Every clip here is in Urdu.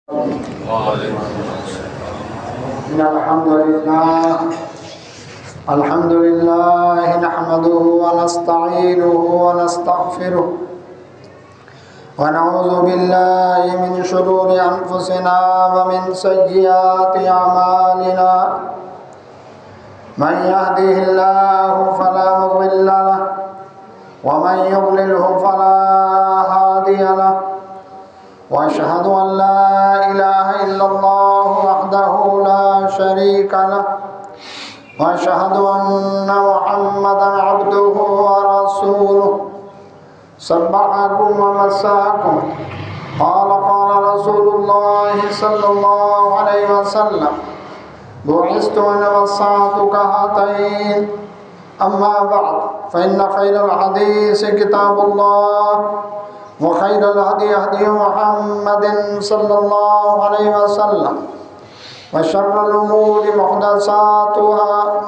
إن الحمد لله نحمده ونستعينه ونستغفره ونعوذ بالله من شرور أنفسنا ومن سيئات أعمالنا من يهده الله فلا مضل له ومن يضلله فلا هادي له وأشهد أن لا إله إلا الله وحده لا شريك له وأشهد أن محمدا عبده ورسوله صبحكم ومساكم قال رسول الله صلى الله عليه وسلم بعثت أنا والساعة كهاتين أما بعد فإن خير الحديث كتاب الله وخير الهدي هدي محمد صلى الله عليه وسلم وشر الأمور محدثاتها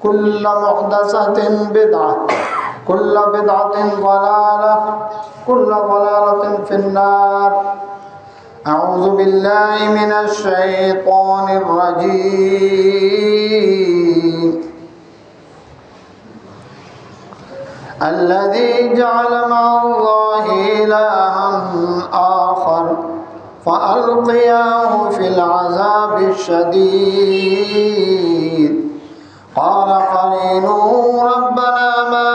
كل محدثة بدعة كل بدعة ضلالة كل ضلالة في النار أعوذ بالله من الشيطان الرجيم الذي جعل مع الله إلها آخر فألقياه في العذاب الشديد قال قرينه ربنا ما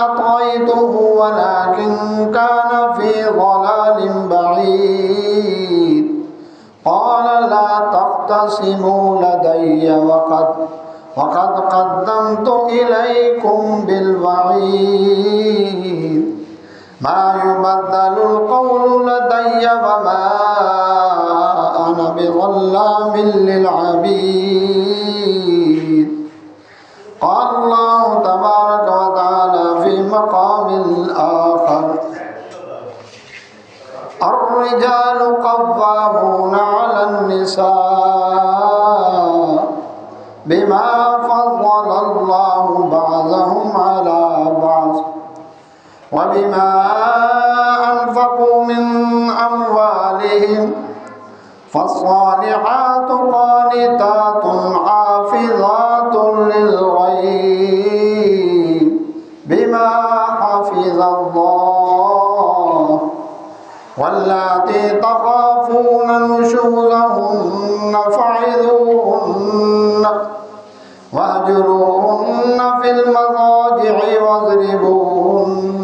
أطغيته ولكن كان في ضلال بعيد قال لا تختصموا لدي وقد قدمت إليكم بالوعيد ما يبدل القول لدي وما أنا بظلام للعبيد قال الله تبارك وتعالى في مقام آخر الرجال قوامون على النساء بما فضل الله بعضهم على بعض وبما أنفقوا من أموالهم فالصالحات قانتات حافظات للغيب بما حفظ الله واللاتي تخافون نشوزهن فعظوهن واهجروهن في المضاجع واضربوهن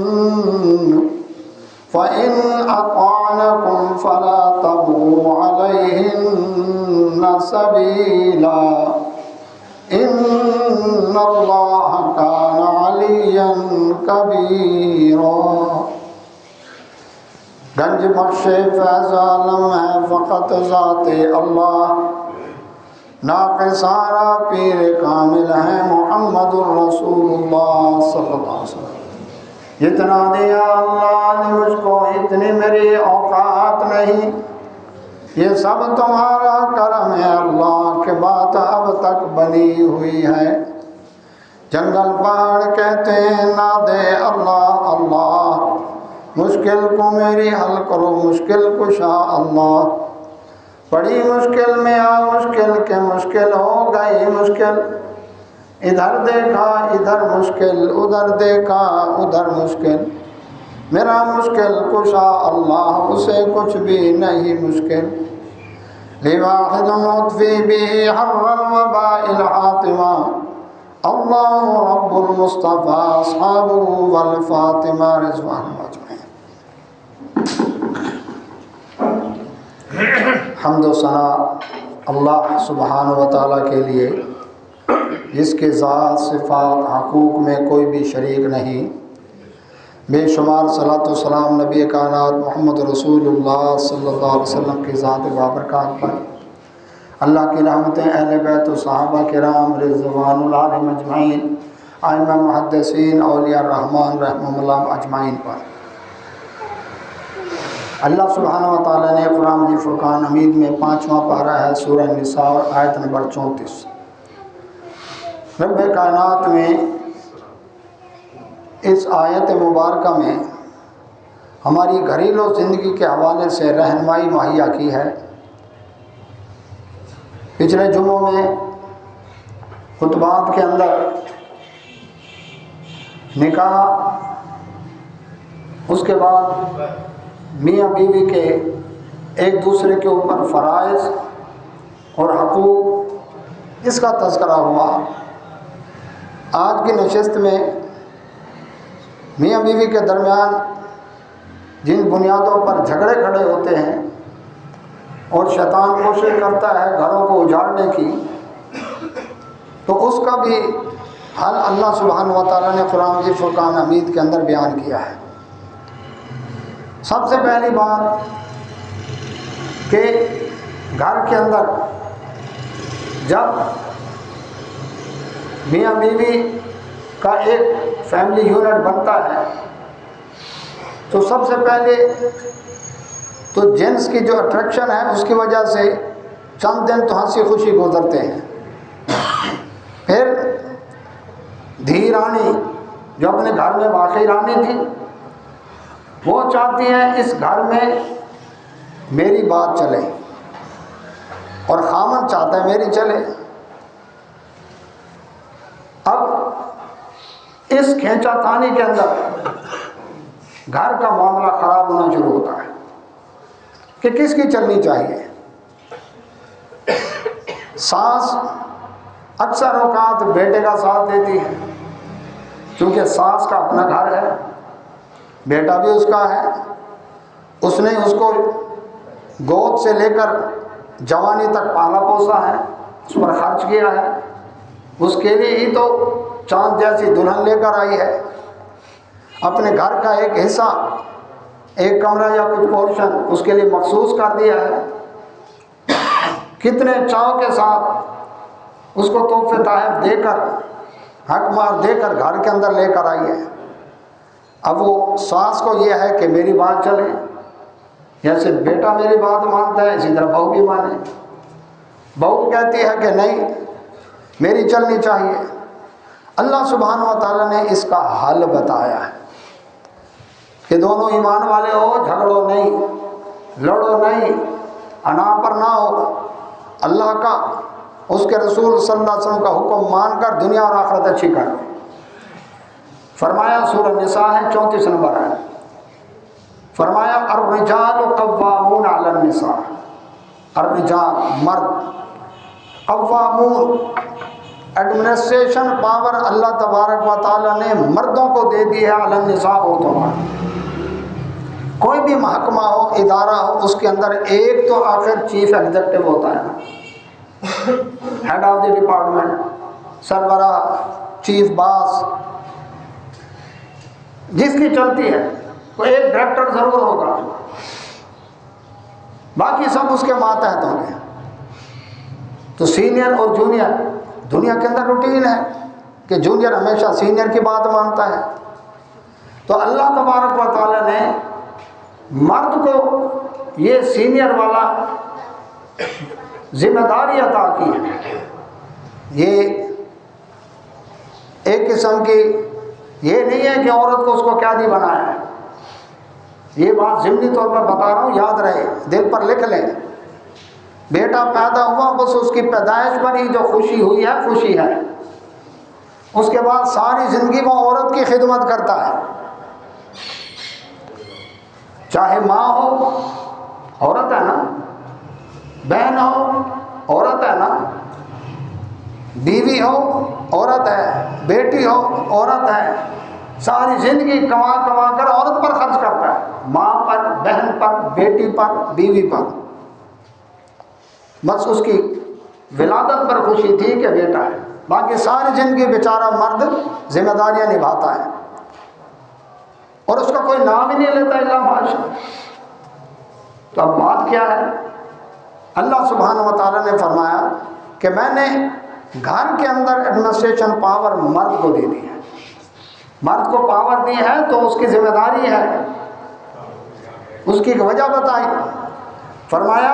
فإن أطعنكم فلا تبغوا عليهن سبيلا إن الله كان عليا كبيرا گنج بخش فیض عالم ہے فقط ذات اللہ ناقصارہ پیر کامل ہے محمد الرسول اللہ صلی اللہ علیہ وسلم جتنا دیا اللہ نے مجھ کو اتنی میری اوقات نہیں یہ سب تمہارا کرم ہے اللہ کہ بات اب تک بنی ہوئی ہے جنگل پہاڑ کہتے ہیں نہ دے اللہ اللہ مشکل کو میری حل کرو مشکل کشا اللہ بڑی مشکل میں مشکل کے مشکل ہو گئی مشکل ادھر دیکھا ادھر مشکل ادھر دیکھا ادھر مشکل میرا مشکل کشا اللہ اسے کچھ بھی نہیں مشکل لواحد مطفی بھی حر الوباء الحاتمہ اللہ رب المصطفیٰ اصحابہ والفاطمہ رضوان مجمعین حمد و ثنا اللہ سبحانہ و تعالیٰ کے لیے جس کے ذات صفات حقوق میں کوئی بھی شریک نہیں بے شمار صلاۃ و سلام نبی کائنات محمد رسول اللہ صلی اللہ علیہ وسلم کی ذات بابرکات پر اللہ کی رحمتیں اہل بیت و صحابہ کرام رضوان اللہ علیہم اجمعین ائمہ محدثین اولیاء الرحمن رحمہم اللہ اجمعین پر اللہ سبحانہ و تعالیٰ نے قرآن مجید فرقان حمید میں 5واں پارہ ہے سورہ نساء اور آیت نمبر 34 رب کائنات میں اس آیت مبارکہ میں ہماری گھریلو زندگی کے حوالے سے رہنمائی مہیا کی ہے پچھلے جمعوں میں خطبات کے اندر نکاح، اس کے بعد میاں بیوی کے ایک دوسرے کے اوپر فرائض اور حقوق، اس کا تذکرہ ہوا۔ آج کی نشست میں میاں بیوی کے درمیان جن بنیادوں پر جھگڑے کھڑے ہوتے ہیں اور شیطان کوشش کرتا ہے گھروں کو اجاڑنے کی، تو اس کا بھی حل اللہ سبحانہ و تعالیٰ نے قرآن مجید فرقان حمید کے اندر بیان کیا ہے۔ سب سے پہلی بات کہ گھر کے اندر جب میاں بیوی کا ایک فیملی یونٹ بنتا ہے تو سب سے پہلے تو جنس کی جو اٹریکشن ہے اس کی وجہ سے چند دن تو ہنسی خوشی گزرتے ہیں، پھر دھی رانی جو اپنے گھر میں واقعی رانی تھی، وہ چاہتی ہیں اس گھر میں میری بات چلے، اور خامن چاہتا ہے میری چلے۔ اب اس کھینچا تانی کے اندر گھر کا معاملہ خراب ہونا شروع ہوتا ہے کہ کس کی چلنی چاہیے۔ ساس اکثر اوقات بیٹے کا ساتھ دیتی ہے، کیونکہ ساس کا اپنا گھر ہے، بیٹا بھی اس کا ہے، اس نے اس کو گود سے لے کر جوانی تک پالا پوسا ہے، اس پر خرچ کیا ہے، اس کے لیے ہی تو چاند جیسی دلہن لے کر آئی ہے، اپنے گھر کا ایک حصہ، ایک کمرہ یا کچھ پورشن اس کے لیے مخصوص کر دیا ہے، کتنے چاؤ کے ساتھ اس کو تحفے تحائف دے کر، حق مار دے کر گھر کے اندر لے کر آئی ہے۔ اب وہ ساس کو یہ ہے کہ میری بات چلے، جیسے بیٹا میری بات مانتا ہے اسی طرح بہو بھی مانے۔ بہو کہتی ہے کہ نہیں میری چلنی چاہیے۔ اللہ سبحانہ و تعالیٰ نے اس کا حل بتایا ہے کہ دونوں ایمان والے ہو، جھگڑو نہیں، لڑو نہیں، انا پر نہ ہو، اللہ کا اس کے رسول صلی اللہ علیہ وسلم کا حکم مان کر دنیا اور آخرت اچھی کر لو۔ فرمایا سورہ نساء ہے 34 نمبر ہے، فرمایا الرجال قوامون علی النساء، الرجال مرد، قوامون ایڈمنسٹریشن پاور اللہ تبارک و تعالیٰ نے مردوں کو دے دی ہے، علی النساء عورتوں پر۔ کوئی بھی محکمہ ہو، ادارہ ہو، اس کے اندر ایک تو آخر چیف ایگزیکٹو ہوتا ہے نا، ہیڈ آف دی ڈپارٹمنٹ، سربراہ، چیف باس، جس کی چلتی ہے، کوئی ایک ڈائریکٹر ضرور ہوگا، باقی سب اس کے ماتحت ہوں گے۔ تو سینئر اور جونیئر دنیا کے اندر روٹین ہے کہ جونیئر ہمیشہ سینئر کی بات مانتا ہے۔ تو اللہ تبارک و تعالیٰ نے مرد کو یہ سینئر والا ذمہ داری عطا کی ہے۔ یہ ایک قسم کی یہ نہیں ہے کہ عورت کو اس کو قیادی بنایا ہے، یہ بات ضمنی طور پر بتا رہا ہوں، یاد رہے، دل پر لکھ لیں۔ بیٹا پیدا ہوا بس اس کی پیدائش پر ہی جو خوشی ہوئی ہے خوشی ہے، اس کے بعد ساری زندگی وہ عورت کی خدمت کرتا ہے، چاہے ماں ہو عورت ہے نا، بہن ہو عورت ہے نا، بیوی ہو عورت ہے، بیٹی ہو عورت ہے، ساری زندگی کما کما کر عورت پر خرچ کرتا ہے، ماں پر، بہن پر، بیٹی پر، بیوی پر۔ بس اس کی ولادت پر خوشی تھی کہ بیٹا ہے، باقی ساری زندگی بیچارہ مرد ذمہ داریاں نبھاتا ہے، اور اس کا کوئی نام ہی نہیں لیتا الا ماشاء۔ تو اب بات کیا ہے؟ اللہ سبحانہ و تعالیٰ نے فرمایا کہ میں نے گھر کے اندر ایڈمنسٹریشن پاور مرد کو دے دی ہے، مرد کو پاور دی ہے تو اس کی ذمہ داری ہے۔ اس کی وجہ بتائی، فرمایا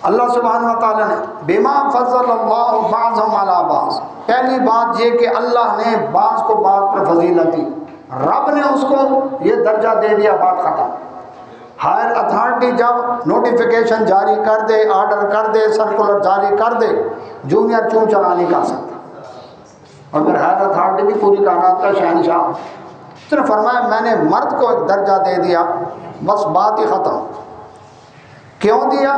اللہ سبحانہ و تعالیٰ نے بما فضل اللہ بعضهم علی بعض، پہلی بات یہ کہ اللہ نے بعض کو بعض پر فضیلت دی، رب نے اس کو یہ درجہ دے دیا، بات ختم۔ ہائر اتھارٹی جب نوٹیفیکیشن جاری کر دے، آرڈر کر دے، سرکولر جاری کر دے، جونیئر چون چلا نہیں کر سکتا. اور پھر ہائر اتھارٹی بھی پوری کائنات کا شہنشاہ. اس نے فرمایا میں نے مرد کو ایک درجہ دے دیا، بس بات ہی ختم. کیوں دیا؟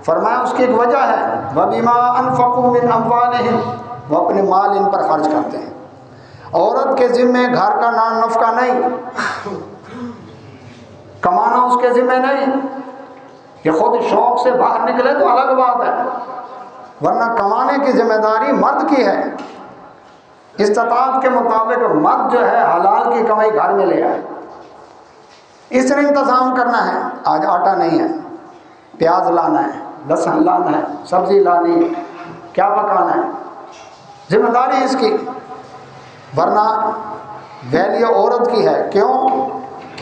فرمایا اس کی ایک وجہ ہے، وَبِمَا أَنفَقُوا مِنْ أَمْوَالِهِمْ، وہ اپنے مال ان پر خرچ کرتے ہیں. عورت کے ذمے گھر کا نان نفقہ نہیں، کمانا اس کے ذمہ نہیں. کہ خود شوق سے باہر نکلے تو الگ بات ہے، ورنہ کمانے کی ذمہ داری مرد کی ہے. استطاعت کے مطابق مرد جو ہے حلال کی کمائی گھر میں لے آئے. اس نے انتظام کرنا ہے. آج آٹا نہیں ہے، پیاز لانا ہے، لہسن لانا ہے، سبزی لانی ہے، کیا پکانا ہے، ذمہ داری اس کی. ورنہ ویلیو عورت کی ہے. کیوں؟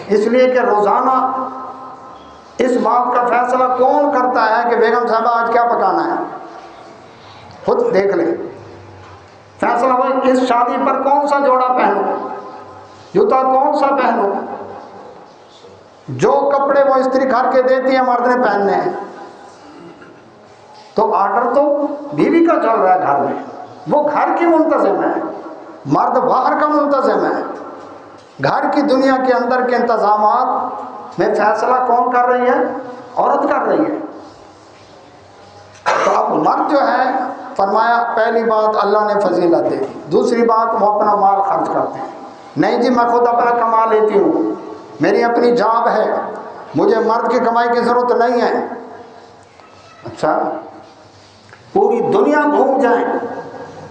اس لیے کہ روزانہ اس بات کا فیصلہ کون کرتا ہے کہ بیگم صاحبہ آج کیا پکانا ہے؟ خود دیکھ لیں. فیصلہ ہوئی اس شادی پر کون سا جوڑا پہنو، جوتا کون سا پہنو. جو کپڑے وہ استری کر کے دیتی ہے مرد نے پہننے ہیں. تو آرڈر تو بیوی کا چل رہا ہے گھر میں، وہ گھر کی منتظم ہے، مرد باہر کا منتظم ہے. گھر کی دنیا کے اندر کے انتظامات میں فیصلہ کون کر رہی ہے؟ عورت کر رہی ہے. تو اب مرد جو ہے، فرمایا پہلی بات اللہ نے فضیلت دے دی. دوسری بات وہ اپنا مال خرچ کرتے ہیں. نہیں جی میں خود اپنا کما لیتی ہوں، میری اپنی جاب ہے، مجھے مرد کی کمائی کی ضرورت نہیں ہے. اچھا پوری دنیا گھوم جائیں،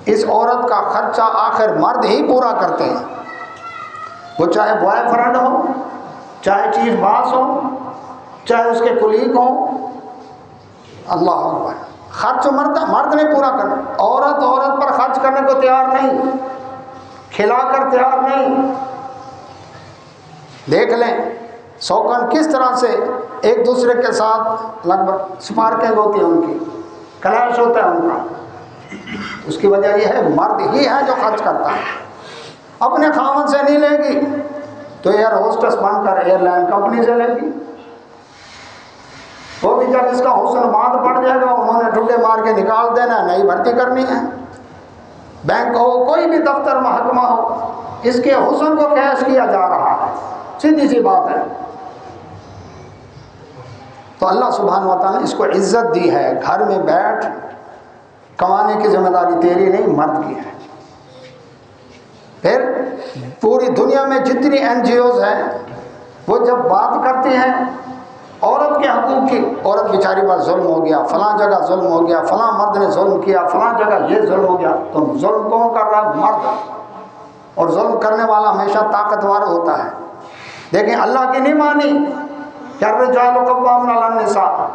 اس عورت کا خرچہ آخر مرد ہی پورا کرتے ہیں. وہ چاہے بوائے فرینڈ ہو، چاہے چیف باس ہو، چاہے اس کے کلیگ ہو. اللہ اکبر. خرچ مرد نے پورا کرنا. عورت پر خرچ کرنے کو تیار نہیں، کھلا کر تیار نہیں. دیکھ لیں سوکن کس طرح سے ایک دوسرے کے ساتھ لگ بھگ سپارکنگ ہوتی ہے، ان کی کلیش ہوتا ہے ان کا. اس کی وجہ یہ ہے مرد ہی ہے جو خرچ کرتا ہے. اپنے خاوند سے نہیں لے گی تو ایئر ہوسٹس بن کر ایئر لائن کمپنی سے لے گی. وہ بھی جب اس کا حسن مات پڑ جائے گا انہوں نے ٹھڈے مار کے نکال دینا ہے، نئی بھرتی کرنی ہے. بینک ہو، کوئی بھی دفتر محکمہ ہو، اس کے حسن کو کیش کیا جا رہا ہے. سیدھی سی بات ہے. تو اللہ سبحانہ و تعالیٰ نے اس کو عزت دی ہے. گھر میں بیٹھ کمانے کی ذمہ داری تیری نہیں، مرد کی ہے. پھر پوری دنیا میں جتنی NGOs ہیں وہ جب بات کرتی ہیں عورت کے حقوق کی، عورت بیچاری پر ظلم ہو گیا، فلاں جگہ ظلم ہو گیا، فلاں مرد نے ظلم کیا، فلاں جگہ یہ ظلم ہو گیا، تو ظلم کون کر رہا ہے؟ مرد. اور ظلم کرنے والا ہمیشہ طاقتور ہوتا ہے. دیکھیں اللہ کی نہیں مانی کہ الرجال قوامون علی النساء،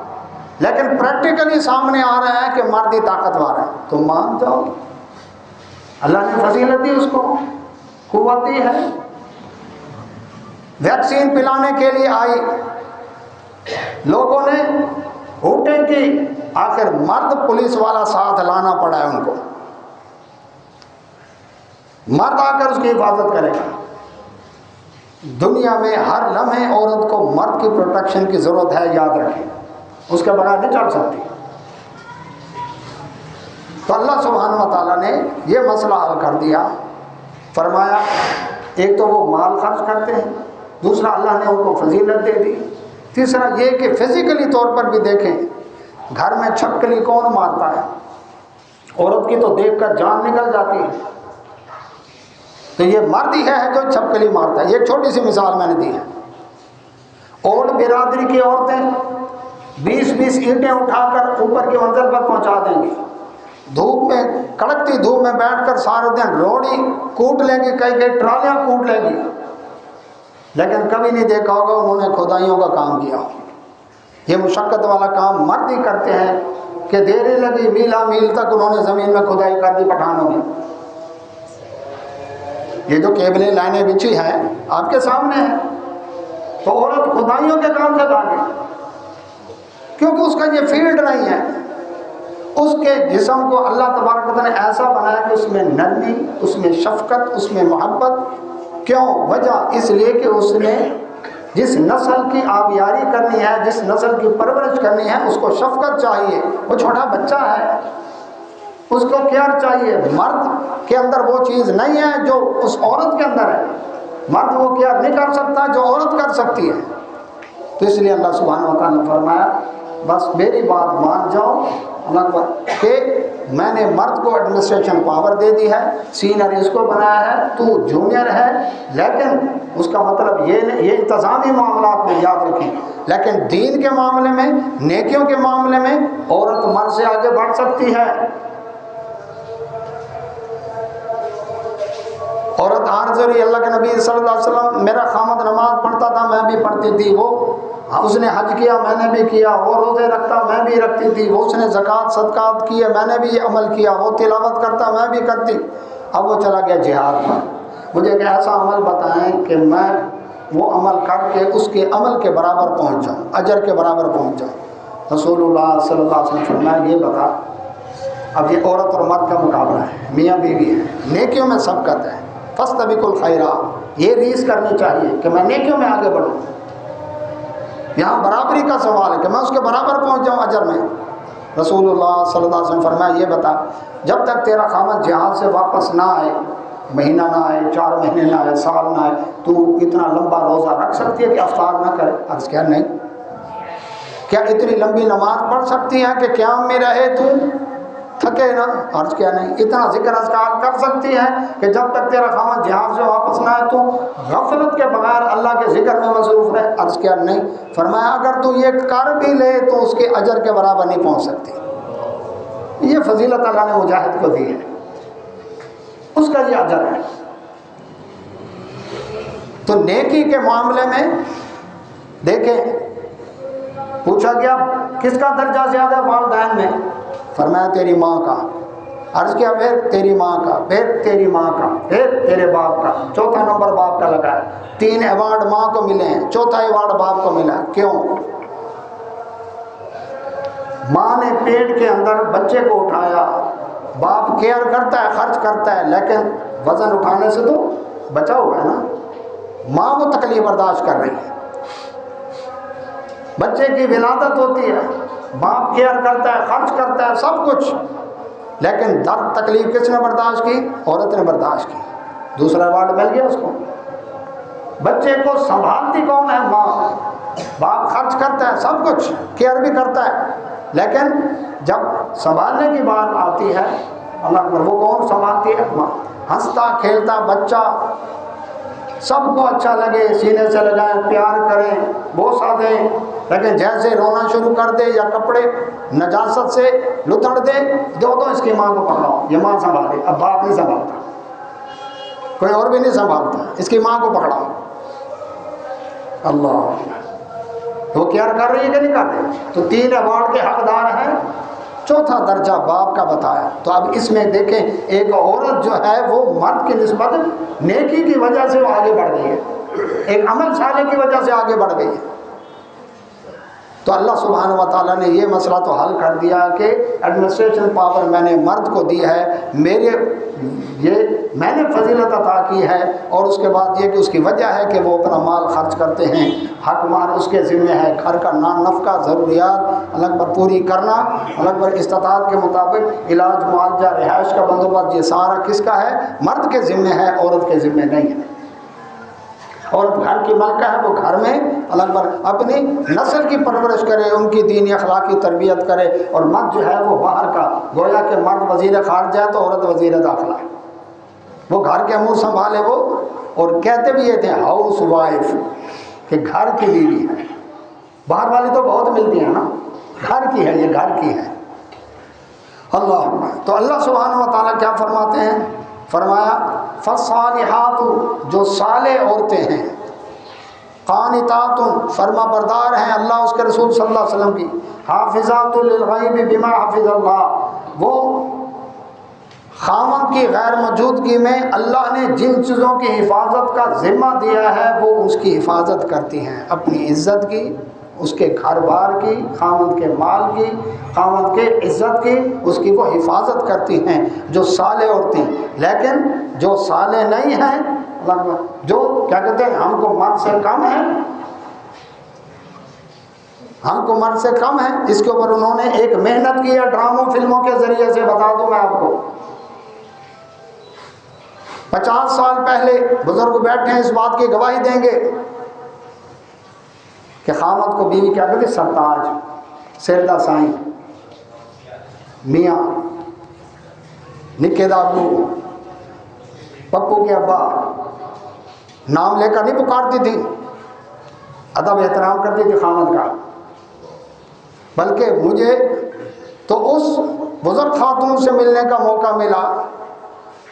لیکن پریکٹیکلی سامنے آ رہا ہے کہ مرد ہی طاقتور ہے. تو مان جاؤ، اللہ نے فضیلت دی، اس کو قوت دی ہے. ویکسین پلانے کے لیے آئی، لوگوں نے ہوٹیں کی، آخر مرد پولیس والا ساتھ لانا پڑا ہے ان کو. مرد آ کر اس کی حفاظت کرے گا. دنیا میں ہر لمحے عورت کو مرد کی پروٹیکشن کی ضرورت ہے، یاد رکھیں، اس کے بغیر نہیں چل سکتی. تو اللہ سبحانہ و تعالیٰ نے یہ مسئلہ حل کر دیا. فرمایا ایک تو وہ مال خرچ کرتے ہیں، دوسرا اللہ نے ان کو فضیلت دے دی. تیسرا یہ کہ فزیکلی طور پر بھی دیکھیں، گھر میں چھپکلی کون مارتا ہے؟ عورت کی تو دیکھ کر جان نکل جاتی ہے. تو یہ مرد ہی ہے جو چھپکلی مارتا ہے. ایک چھوٹی سی مثال میں نے دی ہے. اوڑ برادری کی عورتیں 20 اینٹیں اٹھا کر اوپر کی منزل پر پہنچا دیں گی. دھوپ میں، کڑکتی دھوپ میں بیٹھ کر سارے دن روڑی کوٹ لیں گی، کئی ٹرالیاں کوٹ لیں گی، لیکن کبھی نہیں دیکھا ہوگا انہوں نے کھدائیوں کا کام کیا. یہ مشقت والا کام مرد ہی کرتے ہیں کہ دیری لگی، میلا میل تک انہوں نے زمین میں کھدائی کر دی پٹھانوں نے. یہ جو کیبلیں لائنیں بچھی ہیں آپ کے سامنے ہیں. تو عورت کھدائیوں کے کام سے بھاگے کیونکہ اس کا یہ فیلڈ نہیں ہے. اس کے جسم کو اللہ تبارک و تعالیٰ نے ایسا بنایا کہ اس میں نرمی، اس میں شفقت، اس میں محبت. کیوں؟ وجہ اس لیے کہ اس نے جس نسل کی آبیاری کرنی ہے، جس نسل کی پرورش کرنی ہے، اس کو شفقت چاہیے۔ وہ چھوٹا بچہ ہے، اس کو کیئر چاہیے۔ مرد کے اندر وہ چیز نہیں ہے جو اس عورت کے اندر ہے۔ مرد وہ کیئر نہیں کر سکتا جو عورت کر سکتی ہے۔ تو اس لیے اللہ سبحانہ و تعالیٰ نے فرمایا بس میری بات مان جاؤ کہ میں نے مرد کو ایڈمنسٹریشن پاور دے دی ہے، سینئر اس کو بنایا ہے، تو جونیئر ہے، لیکن اس کا مطلب یہ انتظامی معاملات میں یاد رکھیں، لیکن دین کے معاملے میں، نیکیوں کے معاملے میں عورت مرد سے آگے بڑھ سکتی ہے۔ عورت عارضی، اللہ کے نبی صلی اللہ علیہ وسلم، میرا خامد نماز پڑھتا تھا میں بھی پڑھتی تھی، وہ اس نے حج کیا میں نے بھی کیا، وہ روزے رکھتا میں بھی رکھتی تھی، وہ اس نے زکوٰۃ صدقات کیے میں نے بھی یہ عمل کیا، وہ تلاوت کرتا میں بھی کرتی۔ اب وہ چلا گیا جہاد پر، مجھے ایک ایسا عمل بتائیں کہ میں وہ عمل کر کے اس کے عمل کے برابر پہنچ جاؤں، اجر کے برابر پہنچ جاؤں۔ رسول اللہ صلی اللہ علیہ وسلم فرمایا یہ بتا، اب یہ عورت اور مرد کا مقابلہ ہے، میاں بیوی ہے، نیکیوں میں سبقت ہے، فاستبقوا الخیرات، یہ ریس کرنی چاہیے کہ میں نیکیوں میں آگے بڑھوں۔ یہاں برابری کا سوال ہے کہ میں اس کے برابر پہنچ جاؤں اجر میں۔ رسول اللہ صلی اللہ علیہ وسلم فرمایا یہ بتا، جب تک تیرا خامد جہاد سے واپس نہ آئے، مہینہ نہ آئے، 4 مہینے نہ آئے، سال نہ آئے، تو اتنا لمبا روزہ رکھ سکتی ہے کہ افطار نہ کرے؟ عرض کیا نہیں۔ کیا اتنی لمبی نماز پڑھ سکتی ہے کہ قیام میں رہے تو تھکے نہ؟ عرض کیا نہیں۔ اتنا ذکر اذکار کر سکتی ہے کہ جب تک تیرا خامد جہاد سے واپس نہ آئے تو غفلت کے بغیر اللہ کے ذکر میں مصروف رہے؟ عرض کیا نہیں۔ فرمایا اگر تو یہ کر بھی لے تو اس کے اجر کے برابر نہیں پہنچ سکتی۔ یہ فضیلت اللہ نے مجاہد کو دی ہے، اس کا یہ اجر ہے۔ تو نیکی کے معاملے میں دیکھیں، پوچھا گیا کس کا درجہ زیادہ ہے والدین میں؟ فرمایا تیری ماں کا۔ عرض کیا پھر تیری ماں کا، پھر تیری ماں کا، پھر تیرے باپ کا، چوتھا نمبر باپ کا لگا ہے۔ 3 ایوارڈ ماں کو ملے ہیں، چوتھا ایوارڈ باپ کو ملا۔ کیوں؟ ماں نے پیٹ کے اندر بچے کو اٹھایا، باپ کیئر کرتا ہے، خرچ کرتا ہے، لیکن وزن اٹھانے سے تو بچا ہوا ہے نا۔ ماں وہ تکلیف برداشت کر رہی ہے، بچے کی ولادت ہوتی ہے، باپ کیئر کرتا ہے، خرچ کرتا ہے، سب کچھ، لیکن درد تکلیف کس نے برداشت کی؟ عورت نے برداشت کی۔ دوسرا ایوارڈ مل گیا اس کو۔ بچے کو سنبھالتی کون ہے؟ ماں۔ باپ خرچ کرتا ہے، سب کچھ کیئر بھی کرتا ہے، لیکن جب سنبھالنے کی بات آتی ہے اللہ اکبر، وہ کون سنبھالتی ہے؟ ماں۔ ہنستا کھیلتا بچہ سب کو اچھا لگے، سینے سے لگائیں، پیار کریں، بوسہ دیں، لیکن جیسے رونا شروع کر دے یا کپڑے نجاست سے لتڑ دے، دو اس کی ماں کو پکڑاؤ، یہ ماں سنبھالے۔ اب باپ نہیں سنبھالتا، کوئی اور بھی نہیں سنبھالتا، اس کی ماں کو پکڑاؤ۔ اللہ، وہ کیئر کر رہی ہے کہ نہیں کر رہی؟ تو 3 ایوارڈ کے حقدار ہیں، چوتھا درجہ باپ کا بتایا۔ تو اب اس میں دیکھیں، ایک عورت جو ہے وہ مرد کی نسبت نیکی کی وجہ سے وہ آگے بڑھ گئی ہے، ایک عمل صالح کی وجہ سے آگے بڑھ گئی ہے۔ تو اللہ سبحانہ و تعالیٰ نے یہ مسئلہ تو حل کر دیا کہ ایڈمنسٹریشن پاور میں نے مرد کو دی ہے، میں نے فضیلت عطا کی ہے، اور اس کے بعد یہ کہ اس کی وجہ ہے کہ وہ اپنا مال خرچ کرتے ہیں، حق مال اس کے ذمہ ہے، گھر کا نان نفقہ ضروریات الگ پر پوری کرنا، الگ پر استطاعت کے مطابق علاج معالجہ رہائش کا بندوبست، یہ سارا کس کا ہے؟ مرد کے ذمہ ہے، عورت کے ذمہ نہیں ہے۔ عورت گھر کی ملکہ ہے، وہ گھر میں الگ پر اپنی نسل کی پرورش کرے، ان کی دینی اخلاقی تربیت کرے، اور مرد جو ہے وہ باہر کا، گویا کہ مرد وزیر خارجہ ہے تو عورت وزیر داخلہ ہے، وہ گھر کے امور سنبھالے وہ، اور کہتے بھی یہ تھے ہاؤس وائف، کہ گھر کی بیوی ہے۔ باہر والی تو بہت ملتی ہیں نا، گھر کی ہے، یہ گھر کی ہے۔ اللہ، تو اللہ سبحانہ و تعالیٰ کیا فرماتے ہیں؟ فرمایا فالصالحات، جو صالح عورتیں ہیں، قانتات، فرما بردار ہیں اللہ اس کے رسول صلی اللہ علیہ وسلم کی، حافظات للغیب بما حفظ اللہ، وہ خامن کی غیر موجودگی میں اللہ نے جن چیزوں کی حفاظت کا ذمہ دیا ہے وہ اس کی حفاظت کرتی ہیں، اپنی عزت کی، اس کے گھر بار کی، خامد کے مال کی، خامد کے عزت کی، اس کی وہ حفاظت کرتی ہیں، جو صالح عورتیں۔ لیکن جو صالح نہیں ہیں، جو کیا کہتے ہیں ہم کو مرد سے کم ہیں، ہم کو مرد سے کم ہے. اس کے اوپر انہوں نے ایک محنت کی ہے ڈراموں فلموں کے ذریعے سے. بتا دوں میں آپ کو 50 سال پہلے بزرگ بیٹھے ہیں اس بات کی گواہی دیں گے کہ خامد کو بیوی کیا کہتے؟ سرتاج، سیدہ سائیں، میاں، نکے دا ابو، پپو کے ابا نام لے کر نہیں پکارتی تھی، ادب احترام کرتی تھی خامد کا. بلکہ مجھے تو اس بزرگ خاتون سے ملنے کا موقع ملا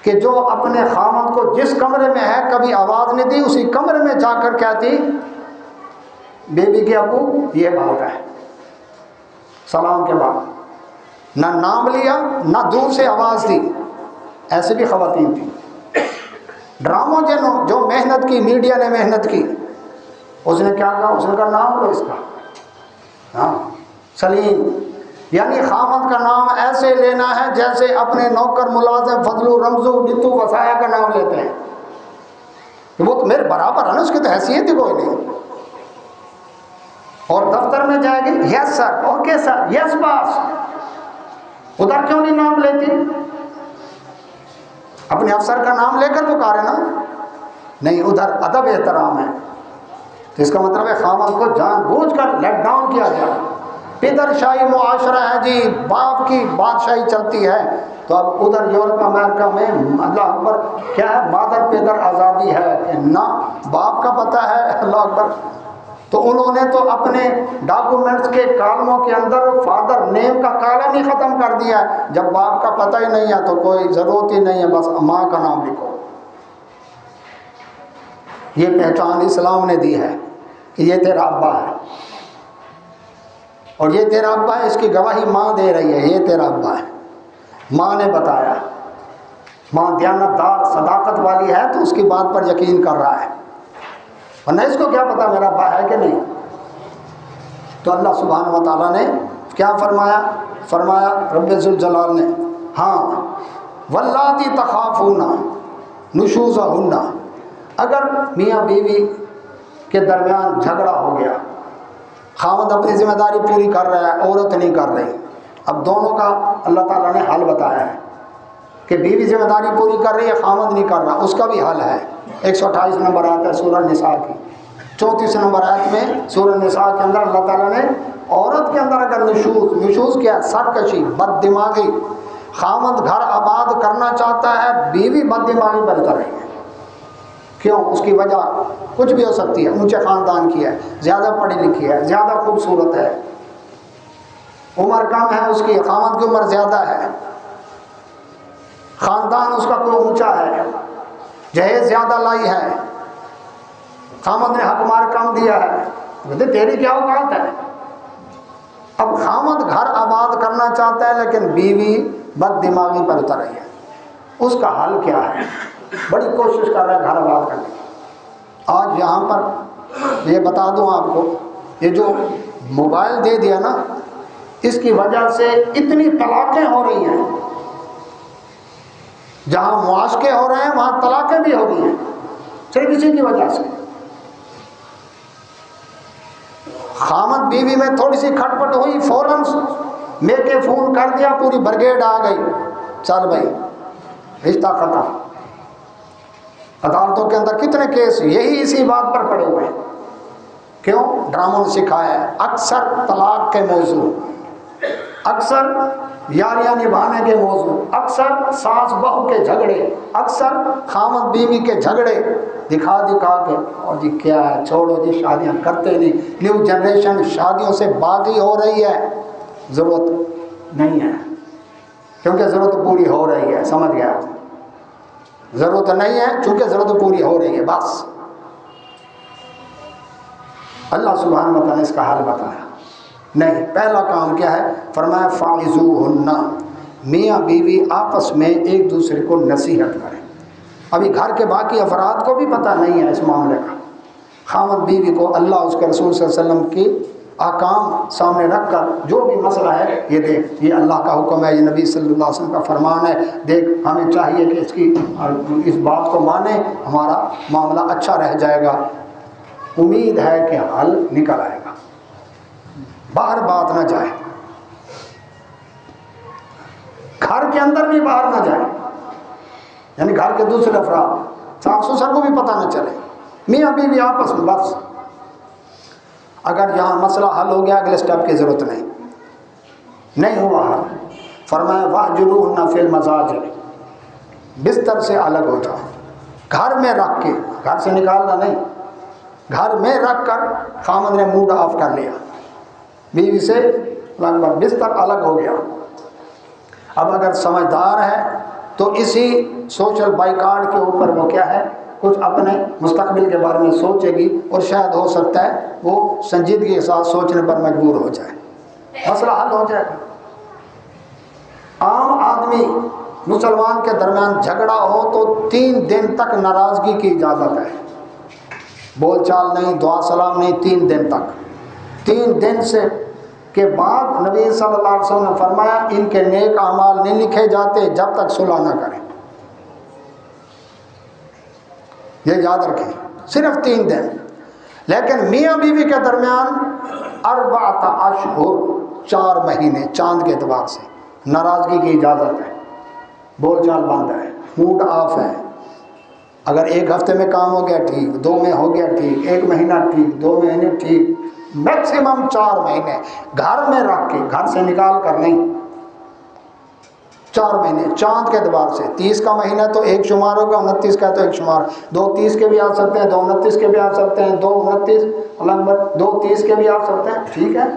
کہ جو اپنے خامد کو جس کمرے میں ہے کبھی آواز نہیں دی، اسی کمرے میں جا کر کہتی بیبی کے ابو یہ بات ہے. سلام کے بعد نہ نام لیا نہ دور سے آواز دی. ایسے بھی خواتین تھیں. ڈراموں جو محنت کی، میڈیا نے محنت کی، اس نے کیا کہا؟ اس نے کہا نام لو اس کا، ہاں سلیم، یعنی خامد کا نام ایسے لینا ہے جیسے اپنے نوکر ملازم فضلو رمزو ڈتو وسایا کا نام لیتے ہیں. وہ تو میرے برابر ہے نا، اس کی تو حیثیت ہی کوئی نہیں. اور دفتر میں جائے گی یس سر، اوکے سر، یس باس. ادھر کیوں نہیں نام لیتی؟ اپنے افسر کا نام لے کر پکارے نا. نہیں، ادھر ادب احترام ہے. تو اس کا مطلب ہے خامد کو جان بوجھ کر لیٹ ڈاؤن کیا گیا. پدر شاہی معاشرہ ہے جی، باپ کی بادشاہی چلتی ہے. تو اب ادھر یورپ امریکہ میں اللہ اکبر کیا ہے؟ مادر پیدر آزادی ہے نہ باپ کا پتہ ہے. اللہ اکبر. تو انہوں نے تو اپنے ڈاکومنٹس کے کالموں کے اندر فادر نیم کا کالم ہی ختم کر دیا ہے. جب باپ کا پتہ ہی نہیں ہے تو کوئی ضرورت ہی نہیں ہے، بس ماں کا نام لکھو. یہ پہچان اسلام نے دی ہے کہ یہ تیرا ابا ہے، اور یہ تیرا ابا ہے. اس کی گواہی ماں دے رہی ہے، یہ تیرا ابا ہے. ماں نے بتایا. ماں دیانتدار صداقت والی ہے تو اس کی بات پر یقین کر رہا ہے، ورنہ اس کو کیا پتا میرا ابا ہے کہ نہیں. تو اللہ سبحانہ و تعالیٰ نے کیا فرمایا؟ فرمایا رب ذوالجلال نے، ہاں واللاتی تخافون نشوزہن، اگر میاں بیوی کے درمیان جھگڑا ہو گیا، خاوند اپنی ذمہ داری پوری کر رہا ہے، عورت نہیں کر رہی، اب دونوں کا اللہ تعالیٰ نے حل بتایا ہے کہ بیوی ذمہ داری پوری کر رہی ہے، خاوند نہیں کر رہا، اس کا بھی حل ہے. 128 نمبر آیت ہے سورہ نساء کی. 34 نمبر آیت میں سورہ نساء کے اندر اللہ تعالیٰ نے عورت کے اندر اگر نشوز کیا، سرکشی، بد دماغی، خاوند گھر آباد کرنا چاہتا ہے، بیوی بد دماغی برتا رہی ہے. کیوں؟ اس کی وجہ کچھ بھی ہو سکتی ہے. اونچے خاندان کی ہے، زیادہ پڑھی لکھی ہے، زیادہ خوبصورت ہے، عمر کم ہے اس کی، خاوند کی عمر زیادہ ہے، خاندان اس کا کوئی اونچا ہے، جہیز زیادہ لائی ہے، خامد نے حق مار کم دیا ہے. کہتے تیری کیا اوقات ہے؟ اب خامد گھر آباد کرنا چاہتا ہے لیکن بیوی بد دماغی پر اتر رہی ہے. اس کا حل کیا ہے؟ بڑی کوشش کر رہا ہے گھر آباد کرنے کی. آج یہاں پر یہ بتا دوں آپ کو، یہ جو موبائل دے دیا نا، اس کی وجہ سے اتنی طلاقیں ہو رہی ہیں. جہاں معاشقے ہو رہے ہیں وہاں طلاقیں بھی ہو رہی ہیں صرف اسی کی وجہ سے. خامد بیوی میں تھوڑی سی کھٹ پٹ ہوئی، فوراً میکے فون کر دیا، پوری برگیڈ آ گئی، چل بھائی رشتہ ختم. عدالتوں کے اندر کتنے کیس یہی اسی بات پر پڑے ہوئے ہیں. کیوں؟ ڈراموں نے سکھایا ہے. اکثر طلاق کے موضوع، اکثر یاریاں نبھانے کے موضوع، اکثر ساس بہو کے جھگڑے، اکثر خامد بیوی کے جھگڑے دکھا کے، اور جی کیا ہے، چھوڑو جی شادیاں کرتے نہیں. نیو جنریشن شادیوں سے باغی ہو رہی ہے. ضرورت نہیں ہے، کیونکہ ضرورت پوری ہو رہی ہے. سمجھ گیا؟ ضرورت نہیں ہے چونکہ ضرورت پوری ہو رہی ہے. بس اللہ سبحانہ و تعالیٰ نے اس کا حل بتایا. نہیں، پہلا کام کیا ہے؟ فرمایا فاعظوہن، میاں بیوی آپس میں ایک دوسرے کو نصیحت کریں. ابھی گھر کے باقی افراد کو بھی پتہ نہیں ہے اس معاملے کا. خامد بیوی کو اللہ اس کے رسول صلی اللہ علیہ وسلم کی احکام سامنے رکھ کر جو بھی مسئلہ ہے، یہ دیکھ یہ اللہ کا حکم ہے، یہ نبی صلی اللہ علیہ وسلم کا فرمان ہے، دیکھ ہمیں چاہیے کہ اس بات کو مانیں، ہمارا معاملہ اچھا رہ جائے گا. امید ہے کہ حل نکل آئے گا. باہر بات نہ جائے، گھر کے اندر بھی باہر نہ جائے، یعنی گھر کے دوسرے افراد ساس سسر کو بھی پتہ نہ چلے، میاں بیوی آپس میں بس۔ اگر یہاں مسئلہ حل ہو گیا اگلے سٹیپ کی ضرورت نہیں ہوا حل، فرمایا واہجروہن فی المضاجع، بستر سے الگ ہو جاؤ، گھر میں رکھ کے، گھر سے نکالنا نہیں، گھر میں رکھ کر خامد نے موڈ آف کر لیا، بیوی سے لگ بھگ بستر الگ ہو گیا۔ اب اگر سمجھدار ہے تو اسی سوشل بائیکاٹ کے اوپر وہ کیا ہے، کچھ اپنے مستقبل کے بارے میں سوچے گی، اور شاید ہو سکتا ہے وہ سنجیدگی کے ساتھ سوچنے پر مجبور ہو جائے، مسئلہ حل ہو جائے گا۔ عام آدمی مسلمان کے درمیان جھگڑا ہو تو 3 دن تک ناراضگی کی اجازت ہے، بول چال نہیں، دعا سلام نہیں، 3 دن تک۔ 3 دن سے کے بعد نبی صلی اللہ علیہ وسلم نے فرمایا ان کے نیک اعمال نہیں لکھے جاتے جب تک صلح نہ کریں، یہ یاد رکھیں، صرف 3 دن۔ لیکن میاں بیوی کے درمیان 4 اشہر، 4 مہینے چاند کے اعتبار سے ناراضگی کی اجازت ہے، بول چال بند ہے، موڈ آف ہے۔ اگر 1 ہفتے میں کام ہو گیا ٹھیک، 2 میں ہو گیا ٹھیک، 1 مہینہ ٹھیک، 2 مہینے ٹھیک، میکسیمم 4 مہینے گھر میں رکھ کے، گھر سے نکال کر نہیں، 4 مہینے چاند کے اعتبار سے۔ 30 کا مہینہ تو 1 شمار ہوگا، 29 کا تو 1 شمار، 2 30 کے بھی آ سکتے ہیں، 2 29 کے بھی آ سکتے ہیں، 2 29 2 30 کے بھی آ سکتے ہیں، ٹھیک ہے،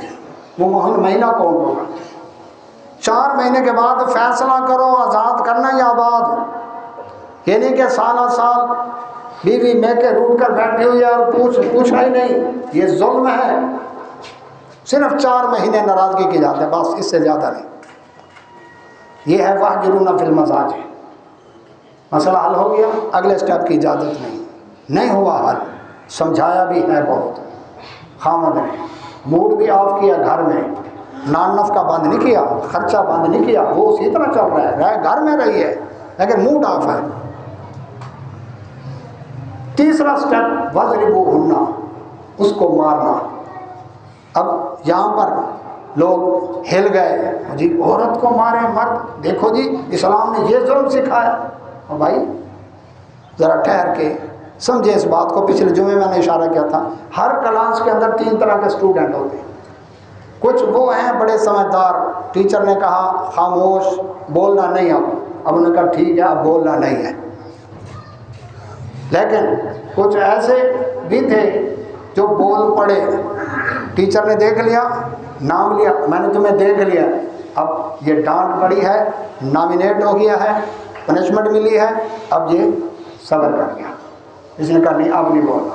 وہ مہینہ کون ہوگا۔ 4 مہینے کے بعد فیصلہ کرو آزاد کرنا یا آباد، یہ نہیں کہ سالہ سال بیوی میکے روٹ کر بیٹھی ہوئی ہے اور پوچھا ہی نہیں، یہ ظلم ہے۔ صرف 4 مہینے ناراضگی کی جاتے ہیں، بس اس سے زیادہ نہیں۔ یہ ہے واہجروہن فی المضاجع، مسئلہ حل ہو گیا، اگلے سٹیپ کی اجازت نہیں ہوا حل، سمجھایا بھی ہے بہت، خامد نے موڈ بھی آف کیا، گھر میں نان نفقہ بند نہیں کیا، خرچہ بند نہیں کیا، وہ اسی طرح چل رہا ہے، گھر میں رہی ہے لیکن موڈ آف ہے۔ تیسرا سٹیپ واضربوہن، اس کو مارنا۔ اب یہاں پر لوگ ہل گئے، جی عورت کو مارے مرد، دیکھو جی اسلام نے یہ ظلم سکھایا۔ اور بھائی ذرا ٹھہر کے سمجھے اس بات کو، پچھلے جمعے میں نے اشارہ کیا تھا، ہر کلاس کے اندر 3 طرح کے اسٹوڈنٹ ہوتے ہیں۔ کچھ وہ ہیں بڑے سمجھدار، ٹیچر نے کہا خاموش، بولنا نہیں، اب انہوں نے کہا ٹھیک ہے اب بولنا نہیں ہے۔ لیکن کچھ ایسے بھی تھے جو بول پڑے، ٹیچر نے دیکھ لیا، نام لیا، میں نے تمہیں دیکھ لیا، اب یہ ڈانٹ پڑی ہے، نامینیٹ ہو گیا ہے، پنشمنٹ ملی ہے، اب یہ صبر کر گیا، اس نے کہا نہیں اب نہیں بولنا۔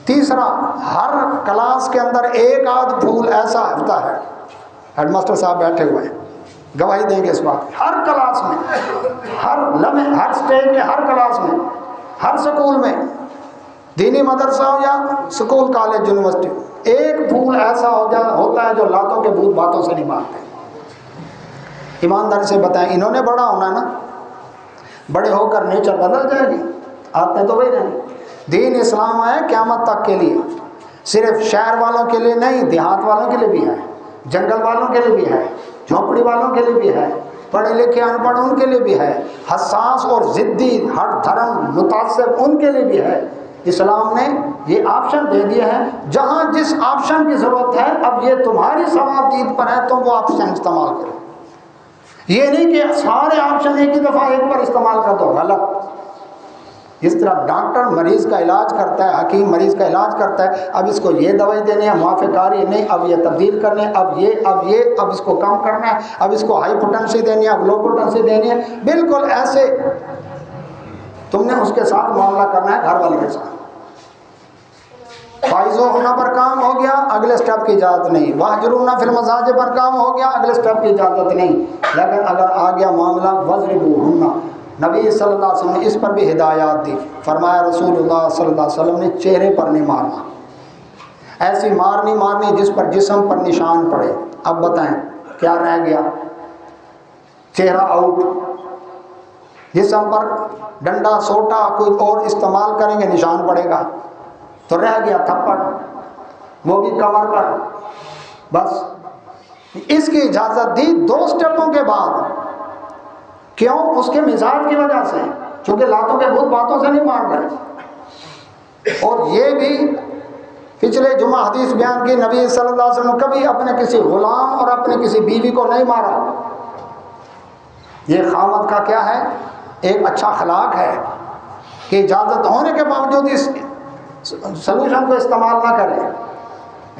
تیسرا، ہر کلاس کے اندر 1 آدھ پھول ایسا ہوتا ہے، ہیڈ ماسٹر صاحب بیٹھے ہوئے ہیں، گواہی دیں گے اس بات کی، ہر کلاس میں، ہر لمحے، ہر سٹیج میں، ہر کلاس میں، ہر سکول میں، دینی مدرسہ ہو یا سکول کالج یونیورسٹی، 1 پھول ایسا ہوتا ہے جو لاتوں کے بھوت باتوں سے نہیں مانتے۔ ایمانداری سے بتائیں، انہوں نے بڑا ہونا ہے نا، بڑے ہو کر نیچر بدل جائے گی، آتے تو وہی رہیں۔ دین اسلام آیا قیامت تک کے لیے، صرف شہر والوں کے لیے نہیں، دیہات والوں کے لیے بھی ہے، جنگل والوں کے لیے بھی ہے، جھونپڑی والوں کے لیے بھی ہے، پڑھے لکھے ان پڑھ ان کے لیے بھی ہے، حساس اور ضدی ہر دھرم متعصب ان کے لیے بھی ہے۔ اسلام نے یہ آپشن دے دیے ہیں، جہاں جس آپشن کی ضرورت ہے، اب یہ تمہاری ثواب دید پر ہے، تم وہ آپشن استعمال کرو۔ یہ نہیں کہ سارے آپشن ایک ہی دفعہ ایک پر استعمال کر دو، غلط۔ اس طرح ڈاکٹر مریض کا علاج کرتا ہے، حکیم مریض کا علاج کرتا ہے، اب اس کو یہ دوائی دینی ہے، موافق آ رہی ہے نہیں، اب یہ تبدیل کرنے، اب اس کو کم کرنا ہے، اب اس کو ہائی پوٹنسی دینی ہے، اب لو پوٹنسی دینی ہے، بالکل ایسے تم نے اس کے ساتھ معاملہ کرنا ہے گھر والے کے ساتھ۔ فائزو ہونا پر کام ہو گیا، اگلے سٹیپ کی اجازت نہیں۔ واہجروہن فی المضاجع پر کام ہو گیا، اگلے سٹیپ کی اجازت نہیں۔ لیکن اگر آ گیا معاملہ واضربوہن، نبی صلی اللہ علیہ وسلم نے اس پر بھی ہدایات دی، فرمایا رسول اللہ صلی اللہ علیہ وسلم نے چہرے پر نہیں مارنا، ایسی مار نہیں مارنی جس پر جسم پر نشان پڑے۔ اب بتائیں کیا رہ گیا؟ چہرہ آؤٹ، جسم پر ڈنڈا سوٹا کوئی اور استعمال کریں گے نشان پڑے گا، تو رہ گیا تھپڑ، وہ بھی کمر پر، بس اس کی اجازت دی 2 سٹیپوں کے بعد. کیوں؟ اس کے مزاج کی وجہ سے، چونکہ لاتوں کے بت باتوں سے نہیں مار رہے. اور یہ بھی پچھلے جمعہ حدیث بیان کی، نبی صلی اللہ علیہ وسلم کبھی اپنے کسی غلام اور اپنے کسی بیوی کو نہیں مارا. یہ خاوند کا کیا ہے؟ ایک اچھا اخلاق ہے کہ اجازت ہونے کے باوجود اس سلوشن کو استعمال نہ کرے.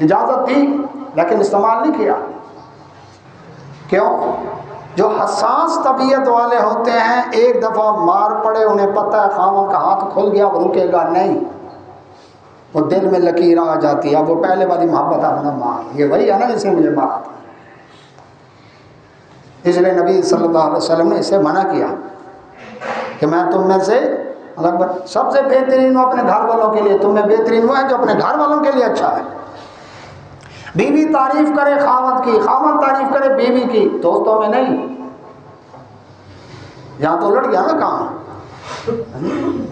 اجازت دی لیکن استعمال نہیں کیا. کیوں؟ جو حساس طبیعت والے ہوتے ہیں، ایک دفعہ مار پڑے انہیں پتہ ہے خاوند کا ہاتھ کھل گیا، وہ رکے گا نہیں، وہ دل میں لکیر آ جاتی ہے. اب وہ پہلے والی محبت اپنا مار، یہ وہی ہے نا جس نے مجھے مارا تھا. اس لیے نبی صلی اللہ علیہ وسلم نے اسے منع کیا کہ میں تم میں سے سب سے بہترین ہوں اپنے گھر والوں کے لیے، تم میں بہترین وہ ہے جو اپنے گھر والوں کے لیے اچھا ہے. بیوی تعریف کرے خاوند کی، خاوند تعریف کرے بیوی کی، دوستوں میں نہیں. یہاں تو الٹ گیا نا کام.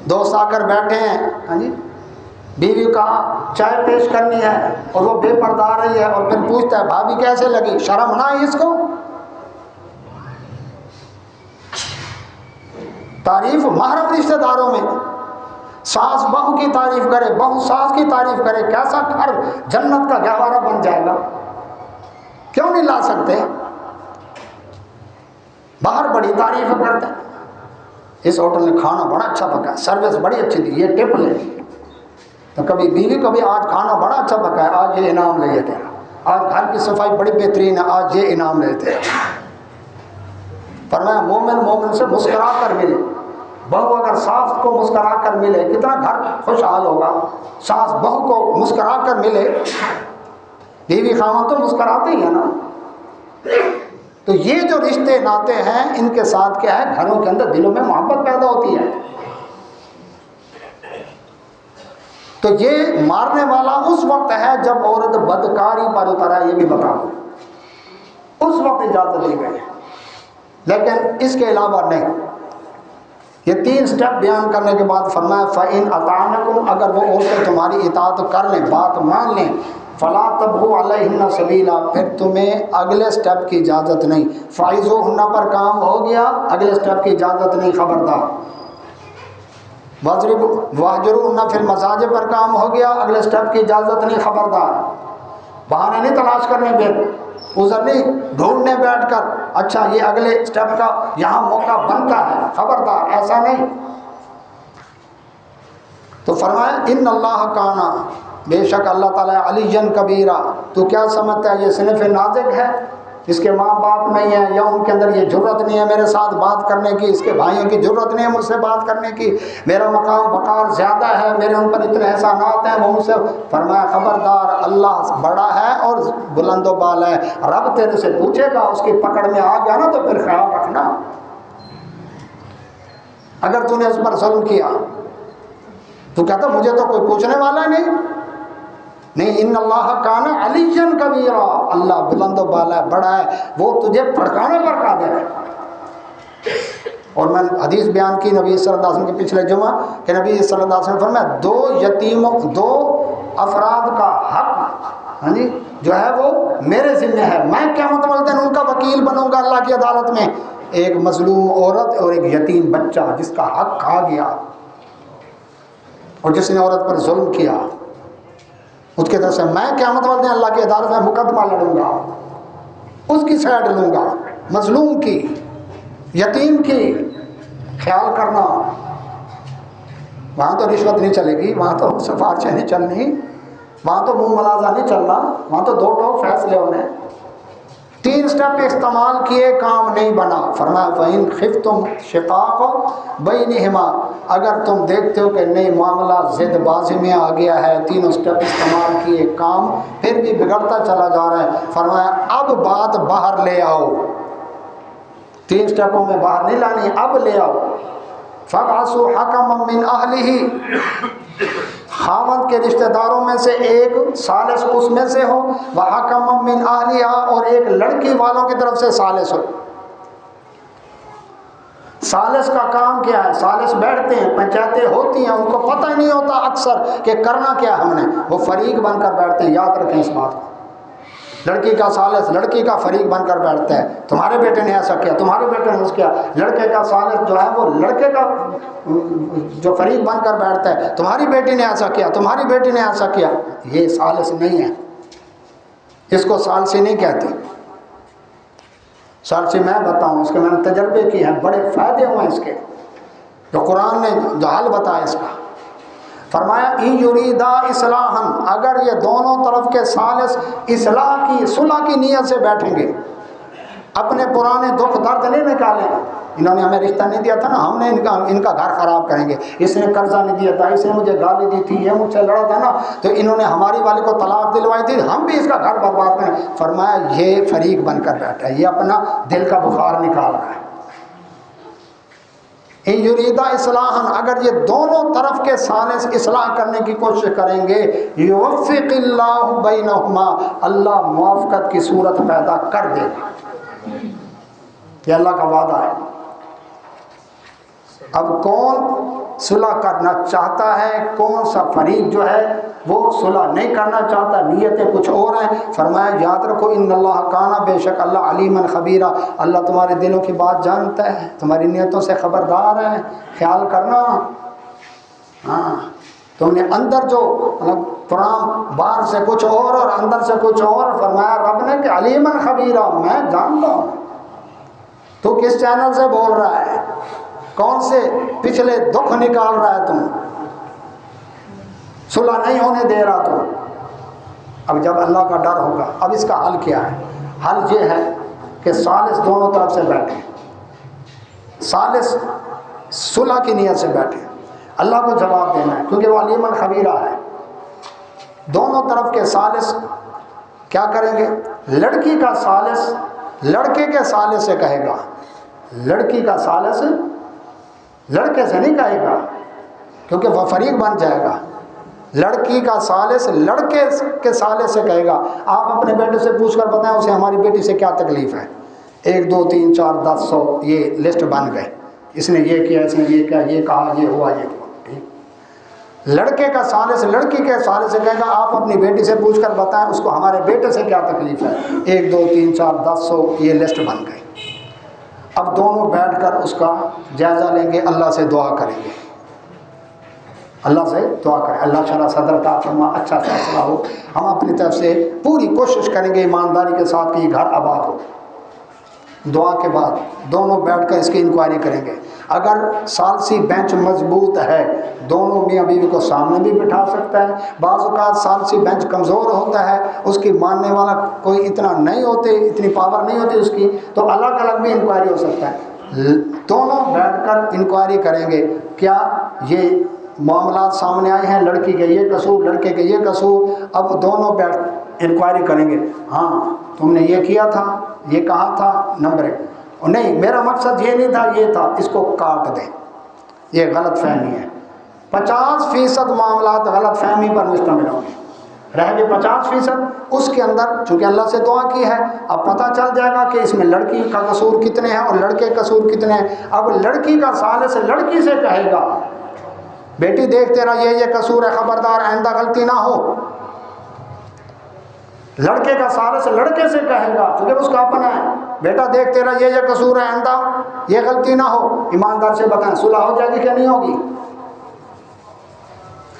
دوست آ کر بیٹھے ہیں، ہاں جی، بیوی کا چائے پیش کرنی ہے اور وہ بے پردہ آ رہی ہے اور پھر پوچھتا ہے بھابھی کیسے لگی؟ شرم نہ آئی اس کو؟ تعریف محرم رشتہ داروں میں، ساس بہو کی تعریف کرے، بہو ساس کی تعریف کرے، کیسا گھر جنت کا گہوارہ بن جائے گا. کیوں نہیں لا سکتے؟ باہر بڑی تعریف کرتے ہیں، اس ہوٹل نے کھانا بڑا اچھا پکا ہے، سروس بڑی اچھی دی، یہ ٹپ لے. تو کبھی بیوی کبھی آج کھانا بڑا اچھا پکا ہے، آج یہ انعام لے لیتے ہیں. آج گھر کی صفائی بڑی بہترین ہے، آج یہ انعام لیتے ہیں. فرمایا مومن مومن سے مسکرا کر ملے. بہو اگر ساس کو مسکرا کر ملے کتنا گھر خوشحال ہوگا. ساس بہو کو مسکرا کر ملے، بیوی خاوند تو مسکراتے ہی ہے نا. تو یہ جو رشتے ناتے ہیں ان کے ساتھ کیا ہے، گھروں کے اندر دلوں میں محبت پیدا ہوتی ہے. تو یہ مارنے والا اس وقت ہے جب عورت بدکاری پر اترا، یہ بھی بتا دوں، اس وقت اجازت دی گئی، لیکن اس کے علاوہ نہیں. یہ 3 سٹیپ بیان کرنے کے بعد فرمایا فَإِنْ أَطَعْنَكُمْ، اگر وہ عورتیں تمہاری اطاعت کر لیں، بات مان لیں، فَلَا تَبْغُوا عَلَيْهِنَّ سَبِيلًا، پھر تمہیں اگلے سٹیپ کی اجازت نہیں. فَعِظُوهُنَّ پر کام ہو گیا، اگلے سٹیپ کی اجازت نہیں، خبردار. وَاهْجُرُوهُنَّ فِي الْمَضَاجِعِ پر کام ہو گیا، اگلے سٹیپ کی اجازت نہیں، خبردار. بہانے نہیں تلاش کرنے پھر ادھر نہیں ڈھونڈنے بیٹھ کر اچھا یہ اگلے سٹیپ کا یہاں موقع بنتا ہے، خبردار، ایسا نہیں. تو فرمایا ان اللہ کانا، بے شک اللہ تعالیٰ علی کبیرہ. تو کیا سمجھتا ہے یہ صنف نازک ہے، اس کے ماں باپ نہیں ہیں یا ان کے اندر یہ جرت نہیں ہے میرے ساتھ بات کرنے کی، اس کے بھائیوں کی جرت نہیں ہے مجھ سے بات کرنے کی، میرا مقام وقار زیادہ ہے، میرے ان پر اتنے احسانات ہیں وہ مجھ سے. فرمایا خبردار، اللہ بڑا ہے اور بلند و بال ہے، رب تیرے سے پوچھے گا، اس کی پکڑ میں آ گیا نا تو پھر خیال رکھنا. اگر تو نے اس پر ظلم کیا تو کہتا مجھے تو کوئی پوچھنے والا نہیں. ان اللہ کان علی کبیرہ، اللہ بلند و بالا بڑا ہے، وہ تجھے بھڑکانے پر قادر ہے. اور میں حدیث بیان کی نبی صلی اللہ علیہ وسلم کے پچھلے جمعہ کہ نبی صلی اللہ علیہ وسلم فرمایا 2 یتیموں، 2 افراد کا حق ہاں جی جو ہے وہ میرے ذمہ ہے، میں قیامت والے دن ان کا وکیل بنوں گا اللہ کی عدالت میں. ایک مظلوم عورت اور ایک یتیم بچہ جس کا حق کھا گیا اور جس نے عورت پر ظلم کیا، اس کی طرف سے میں قیامت والے دن اللہ کی عدالت میں مقدمہ لڑوں گا، اس کی سائڈ لوں گا، مظلوم کی، یتیم کی. خیال کرنا وہاں تو رشوت نہیں چلے گی، وہاں تو سفارشیں نہیں چلنی، وہاں تو منہ ملازہ نہیں چلنا، وہاں تو 2 ٹوک فیصلے ہونے. 3 سٹیپ استعمال کیے، کام نہیں بنا. فرمایا فَإِنْ خِفْتُمْ شِقَاقَ بَيْنِهِمَا، اگر تم دیکھتے ہو کہ نہیں معاملہ زد بازی میں آ گیا ہے، 3 سٹیپ استعمال کیے، کام پھر بھی بگڑتا چلا جا رہا ہے. فرمایا اب بات باہر لے آؤ، 3 سٹیپوں میں باہر نہیں لانی، اب لے آؤ. فَبْعَثُوا حَكَمًا مِّنْ أَهْلِهِ، خاوند کے رشتہ داروں میں سے ایک ثالث اس میں سے ہو، وَحَكَمًا مِّنْ أَهْلِهَا، اور ایک لڑکی والوں کی طرف سے ثالث ہو. ثالث کا کام کیا ہے؟ ثالث بیٹھتے ہیں، پنچایتیں ہوتی ہیں، ان کو پتہ ہی نہیں ہوتا اکثر کہ کرنا کیا ہم نے، وہ فریق بن کر بیٹھتے ہیں. یاد رکھیں اس بات کو. لڑکی کا ثالث لڑکی کا فریق بن کر بیٹھتا ہے، تمہارے بیٹے نے ایسا کیا، تمہارے بیٹے نے ایسا کیا۔ لڑکے کا ثالث جو ہے وہ لڑکے کا جو فریق بن کر بیٹھتا ہے، تمہاری بیٹی نے ایسا کیا، تمہاری بیٹی نے ایسا کیا۔ یہ ثالث نہیں ہے، اس کو ثالثی نہیں کہتے۔ ثالثی میں بتاؤں، اس کے میں نے تجربے کیے ہیں، بڑے فائدے ہوئے اس کے، جو قرآن نے جو حل بتایا اس کا۔ فرمایا ان یریدا اصلاحا، اگر یہ دونوں طرف کے ثالث اصلاح کی صلح کی نیت سے بیٹھیں گے، اپنے پرانے دکھ درد نہیں نکالیں، انہوں نے ہمیں رشتہ نہیں دیا تھا نا، ہم نے ان کا گھر خراب کریں گے، اس نے قرضہ نہیں دیا تھا، اس نے مجھے گالی دی تھی، یہ مجھ سے لڑا تھا نا، تو انہوں نے ہماری والی کو طلاق دلوائی تھی، ہم بھی اس کا گھر برباد کریں۔ فرمایا یہ فریق بن کر بیٹھا ہے، یہ اپنا دل کا بخار نکال رہا ہے۔ ان یریدا اصلاحا، اگر یہ دونوں طرف کے ثالث اصلاح کرنے کی کوشش کریں گے، یوفق اللہ بینہما، اللہ موافقت کی صورت پیدا کر دے گا، یہ اللہ کا وعدہ ہے۔ اب کون صلح کرنا چاہتا ہے، کون سا فریق جو ہے وہ صلح نہیں کرنا چاہتا، نیتیں کچھ اور ہیں۔ فرمایا یاد رکھو ان اللہ کانا، بے شک اللہ علیما خبیرا، اللہ تمہارے دلوں کی بات جانتا ہے، تمہاری نیتوں سے خبردار ہے، خیال کرنا۔ ہاں تم نے اندر جو مطلب پرام باہر سے کچھ اور اندر سے کچھ اور، فرمایا رب نے کہ علیما خبیرا، میں جانتا ہوں تو کس چینل سے بول رہا ہے، کون سے پچھلے دکھ نکال رہا ہے، تم صلح نہیں ہونے دے رہا تو۔ اب جب اللہ کا ڈر ہوگا، اب اس کا حل کیا ہے؟ حل یہ ہے کہ ثالث دونوں طرف سے بیٹھے، ثالث صلح کی نیت سے بیٹھے، اللہ کو جواب دینا ہے کیونکہ وہ علیمن خبیرہ ہے۔ دونوں طرف کے ثالث کیا کریں گے؟ لڑکی کا ثالث لڑکے کے ثالث سے کہے گا، لڑکی کا ثالث لڑکے سے نہیں کہے گا کیونکہ وہ فریق بن جائے گا۔ لڑکی کا ثالث لڑکے کے ثالث سے کہے گا، آپ اپنے بیٹے سے پوچھ کر بتائیں اسے ہماری بیٹی سے کیا تکلیف ہے، 1 2 3 4 10 100 یہ لسٹ بن گئے، اس نے یہ کیا، اس نے یہ کیا، یہ کہا، یہ ہوا، یہ ہوا۔ لڑکے کا ثالث لڑکی کے ثالث سے کہے گا آپ اپنی بیٹی سے پوچھ کر بتائیں اس کو ہمارے بیٹے سے کیا تکلیف ہے، 1 2 3 4 10 100 یہ لسٹ بن گئی۔ اب دونوں بیٹھ کر اس کا جائزہ لیں گے، اللہ سے دعا کریں گے، اللہ سے دعا کریں اللہ شرح صدر عطا فرما، اچھا فیصلہ ہو، ہم اپنی طرف سے پوری کوشش کریں گے ایمانداری کے ساتھ کہ یہ گھر آباد ہو۔ دعا کے بعد دونوں بیٹھ کر اس کی انکوائری کریں گے۔ اگر ثالثی بینچ مضبوط ہے، دونوں میاں بیوی کو سامنے بھی بٹھا سکتا ہے، بعض اوقات ثالثی بینچ کمزور ہوتا ہے، اس کی ماننے والا کوئی اتنا نہیں ہوتے، اتنی پاور نہیں ہوتی اس کی، تو الگ الگ بھی انکوائری ہو سکتا ہے۔ دونوں بیٹھ کر انکوائری کریں گے، کیا یہ معاملات سامنے آئے ہیں، لڑکی کے یہ قصور، لڑکے کے یہ قصور، اب دونوں بیٹھ انکوائری کریں گے، ہاں تم نے یہ کیا تھا، یہ کہا تھا، نمبر 1، نہیں میرا مقصد یہ نہیں تھا، یہ تھا، اس کو کاٹ دیں، یہ غلط فہمی ہے۔ 50% معاملات غلط فہمی پر مشتمل ہوں گے، رہ گئے 50%، اس کے اندر چونکہ اللہ سے دعا کی ہے، اب پتہ چل جائے گا کہ اس میں لڑکی کا قصور کتنے ہیں اور لڑکے کا قصور کتنے ہیں۔ اب لڑکی کا ثالث لڑکی سے کہے گا بیٹی دیکھ تیرا یہ قصور ہے، خبردار آئندہ غلطی نہ ہو۔ لڑکے کا ثالث لڑکے سے کہے گا کیونکہ اس کا اپنا ہے، بیٹا دیکھ تیرا یہ قصور ہے، آئندہ یہ غلطی نہ ہو۔ ایماندار سے بتائیں صلح ہو جائے گی کہ نہیں ہوگی؟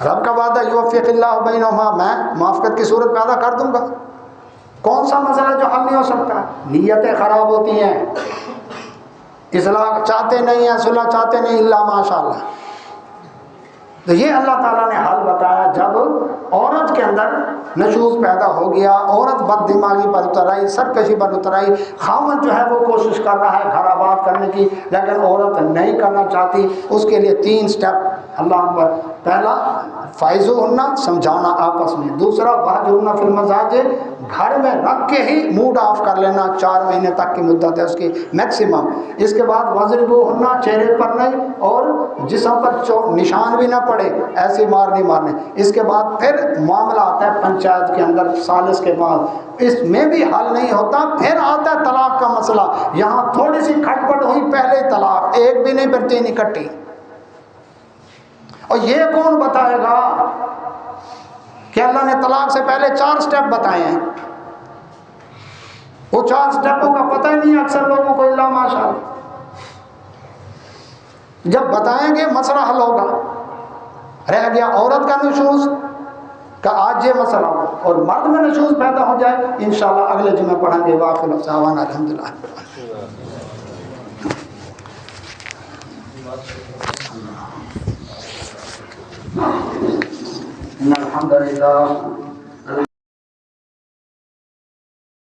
رب کا وعدہ یوفق اللہ بینہما، میں موافقت کی صورت پیدا کر دوں گا۔ کون سا مسئلہ جو حل نہیں ہو سکتا؟ نیتیں خراب ہوتی ہیں، اصلاح چاہتے نہیں ہیں، صلح چاہتے نہیں، اللہ ماشاء اللہ۔ تو یہ اللہ تعالیٰ نے حل بتایا جب عورت کے اندر نشوز پیدا ہو گیا، عورت بد دماغی پر اتر آئی، سرکشی پر اتر آئی، خاوند جو ہے وہ کوشش کر رہا ہے گھر آباد کرنے کی لیکن عورت نہیں کرنا چاہتی، اس کے لیے 3 سٹیپ اللہ اکبر۔ پہلا فائزوہن، سمجھانا آپس میں، دوسرا وہجرن فی المضاجع، گھر میں رکھ کے ہی موڈ آف کر لینا، 4 مہینے تک کی مدت ہے اس کی میکسیمم۔ اس کے بعد وضربوہن، چہرے پر نہیں اور جسم پر نشان بھی نہ پڑے، ایسی مار نہیں مارنے۔ اس کے بعد پھر معاملہ آتا ہے پنچایت کے اندر ثالث کے بعد، اس میں بھی حل نہیں ہوتا، پھر آتا ہے طلاق کا مسئلہ۔ یہاں تھوڑی سی کھٹپٹ ہوئی، پہلے طلاق، ایک بھی نہیں پھر 3 اکٹھی۔ اور یہ کون بتائے گا کہ اللہ نے طلاق سے پہلے 4 سٹیپ بتائے ہیں؟ وہ 4 سٹیپوں کا پتہ ہی نہیں اکثر لوگوں کو، الا ماشاء اللہ۔ جب بتائیں گے مسئلہ حل ہوگا۔ رہ گیا عورت کا نشوز کا، آج یہ مسئلہ ہو، اور مرد میں نشوز پیدا ہو جائے انشاءاللہ اگلے جمعہ پڑھیں گے۔ واخر دعوانا الحمدللہ۔ ان الحمد للہ